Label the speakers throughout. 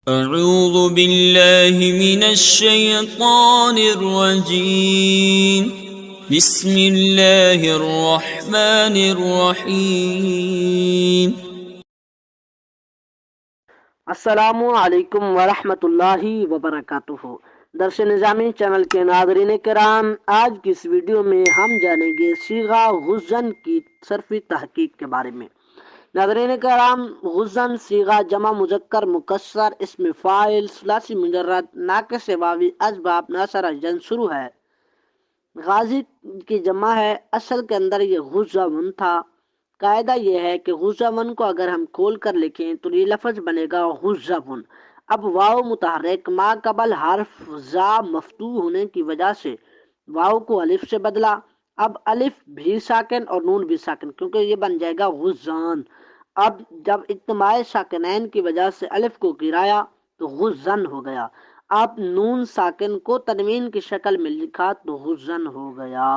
Speaker 1: اعوذ باللہ من الشیطان الرجیم بسم اللہ الرحمن الرحیم
Speaker 2: السلام علیکم ورحمۃ اللہ وبرکاتہ۔ درس نظامی چینل کے ناظرین کرام، آج کی اس ویڈیو میں ہم جانیں گے صیغہ غضن کی صرفی تحقیق کے بارے میں۔ ناظرین کرام، غضن صیغہ جمع مذکر مکسر اسم فاعل ثلاثی مجرد ناقص واوی اسباب ناصرہ جن شروع ہے۔ غازی کی جمع ہے، اصل کے اندر یہ غزون تھا۔ قاعدہ یہ ہے کہ غزون کو اگر ہم کھول کر لکھیں تو یہ لفظ بنے گا غزون۔ اب واو متحرک ما قبل حرف زا مفتوح ہونے کی وجہ سے واو کو الف سے بدلا۔ اب الف بھی ساکن اور نون بھی ساکن، کیونکہ یہ بن جائے گا غزان۔ اب جب اجتماع ساکنین کی وجہ سے الف کو گرایا تو غزن ہو گیا۔ اب نون ساکن کو تنوین کی شکل میں لکھا تو غزن ہو گیا۔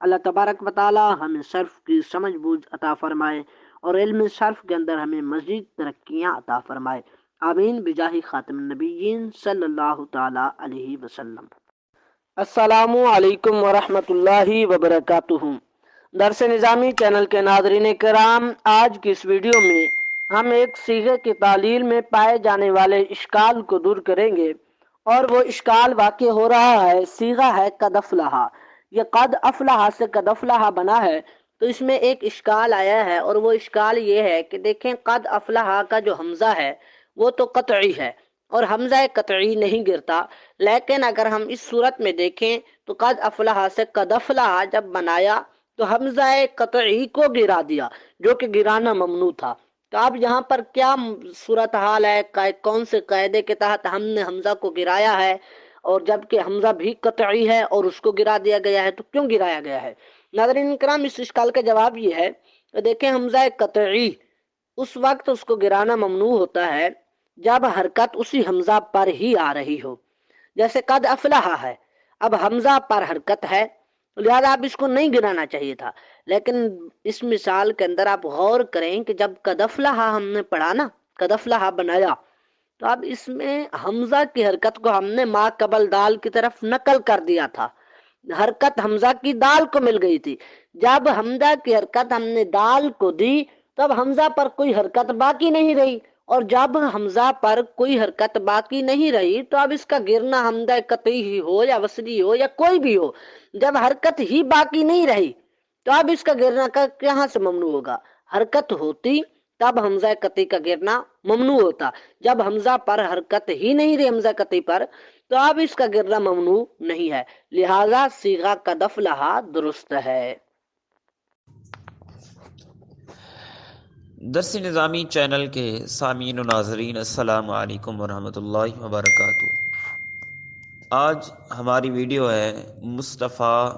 Speaker 2: اللہ تبارک و تعالی ہمیں صرف کی سمجھ بوجھ عطا فرمائے اور علم صرف کے اندر ہمیں مزید ترقیاں عطا فرمائے، آمین بجاہ خاتم النبیین صلی اللہ تعالی علیہ وسلم۔ السلام علیکم ورحمۃ اللہ وبرکاتہ۔ درس نظامی چینل کے ناظرین کرام، آج کی اس ویڈیو میں ہم ایک صیغے کی تعلیل میں پائے جانے والے اشکال کو دور کریں گے، اور وہ اشکال واقع ہو رہا ہے صیغہ ہے قد افلح۔ یہ قد افلح سے قد افلح بنا ہے، تو اس میں ایک اشکال آیا ہے، اور وہ اشکال یہ ہے کہ دیکھیں قد افلح کا جو حمزہ ہے وہ تو قطعی ہے اور حمزہ قطعی نہیں گرتا، لیکن اگر ہم اس صورت میں دیکھیں تو قد افلح سے قد افلح جب بنایا تو حمزہ قطعی کو گرا دیا، جو کہ گرانا ممنوع تھا۔ تو اب یہاں پر کیا صورتحال ہے، کون سے قاعدے کے تحت ہم نے حمزہ کو گرایا ہے، اور جبکہ حمزہ بھی قطعی ہے اور اس کو گرا دیا گیا ہے، تو کیوں گرایا گیا ہے؟ ناظرین کرام، اس اشکال کا جواب یہ ہے کہ دیکھیں حمزہ قطعی اس وقت اس کو گرانا ممنوع ہوتا ہے جب حرکت اسی حمزہ پر ہی آ رہی ہو، جیسے قد افلح ہے، اب حمزہ پر حرکت ہے لہذا اب اس کو نہیں گرانا چاہیے تھا، لیکن اس مثال کے اندر آپ غور کریں کہ جب قد افلح ہم نے پڑھا نا، قد افلح بنایا، تو اب اس میں حمزہ کی حرکت کو ہم نے ما قبل دال کی طرف نقل کر دیا تھا، حرکت حمزہ کی دال کو مل گئی تھی۔ جب حمزہ کی حرکت ہم نے دال کو دی تو اب حمزہ پر کوئی حرکت باقی نہیں رہی، اور جب حمزہ پر کوئی حرکت باقی نہیں رہی تو اب اس کا گرنا حمزہ قطعی ہی ہو یا وصلی ہو یا کوئی بھی ہو، جب حرکت ہی باقی نہیں رہی تو اب اس کا گرنا کہاں سے ممنوع ہوگا؟ حرکت ہوتی تب حمزہ قطعی کا گرنا ممنوع ہوتا، جب حمزہ پر حرکت ہی نہیں رہی حمزہ قطعی پر تو اب اس کا گرنا ممنوع نہیں ہے، لہذا صیغہ قد افلح درست ہے۔
Speaker 3: درس نظامی چینل کے سامعین و ناظرین، السلام علیکم ورحمۃ اللہ وبرکاتہ۔ آج ہماری ویڈیو ہے مصطفیٰ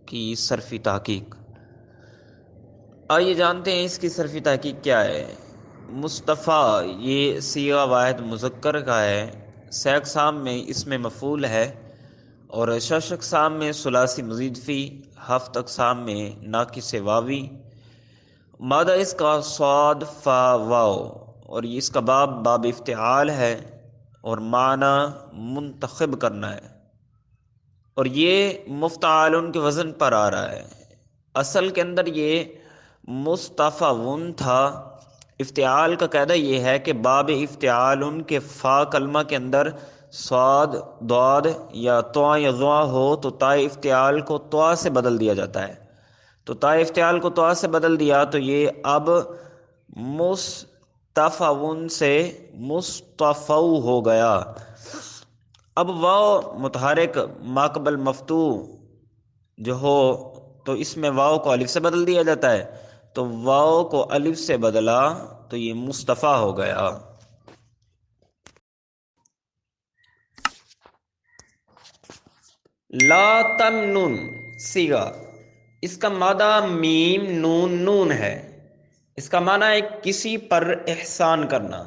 Speaker 3: کی صرفی تحقیق۔ آئیے جانتے ہیں اس کی صرفی تحقیق کیا ہے۔ مصطفیٰ یہ صیغہ واحد مذکر کا ہے، سی اقسام میں اسم مفعول ہے، اور شش اقسام میں ثلاثی مزید فی، ہفت اقسام میں ناقص واوی، مادہ اس کا صاد فا واو، اور یہ اس کا باب افتعال ہے، اور معنی منتخب کرنا ہے، اور یہ مفتعالن کے وزن پر آ رہا ہے۔ اصل کے اندر یہ مستفعون تھا۔ افتعال کا قاعدہ یہ ہے کہ باب افتعالن کے فا کلمہ کے اندر صاد ضاد یا طا یا ضا ہو تو تا افتعال کو طا سے بدل دیا جاتا ہے، تو تا افتعال کو طا سے بدل دیا تو یہ اب مستفعون سے مصطفو ہو گیا۔ اب واو متحرک ماقبل مفتوح جو ہو تو اس میں واو کو الف سے بدل دیا جاتا ہے، تو واو کو الف سے بدلا تو یہ مصطفیٰ ہو گیا۔ لا تمنن صیغہ، اس کا مادہ میم نون نون ہے، اس کا معنی ہے کسی پر احسان کرنا۔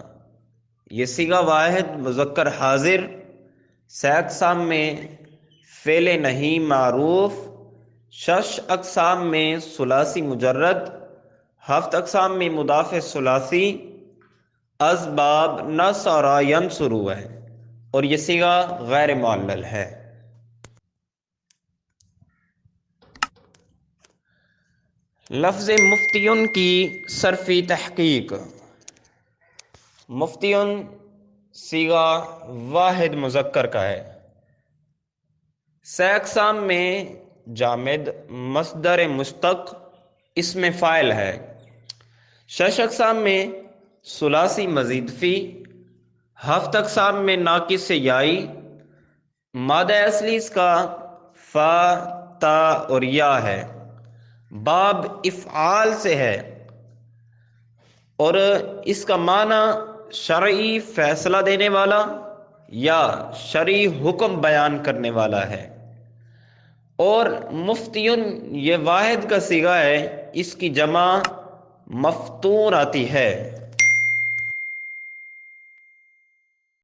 Speaker 3: یہ صیغہ واحد مذکر حاضر، سی اقسام میں فعل نہیں معروف، شش اقسام میں ثلاثی مجرد، ہفت اقسام میں مضاف ثلاثی، اسباب نصر ینصرو ہے اور یہ صیغہ غیر معلل ہے۔ لفظ مفتیون کی صرفی تحقیق۔ مفتیون صیغہ واحد مذکر کا ہے۔ سے اقسام میں جامد مصدر مشتق اسم فاعل ہے۔ شش اقسام میں ثلاثی مزید فی، ہفت اقسام میں ناقص سے یائی، مادہ اصلی اس کا فا، تا اور یا ہے۔ باب افعال سے ہے اور اس کا معنی شرعی فیصلہ دینے والا یا شرعی حکم بیان کرنے والا ہے۔ اور مفتیون یہ واحد کا صیغہ ہے، اس کی جمع مفتون آتی ہے۔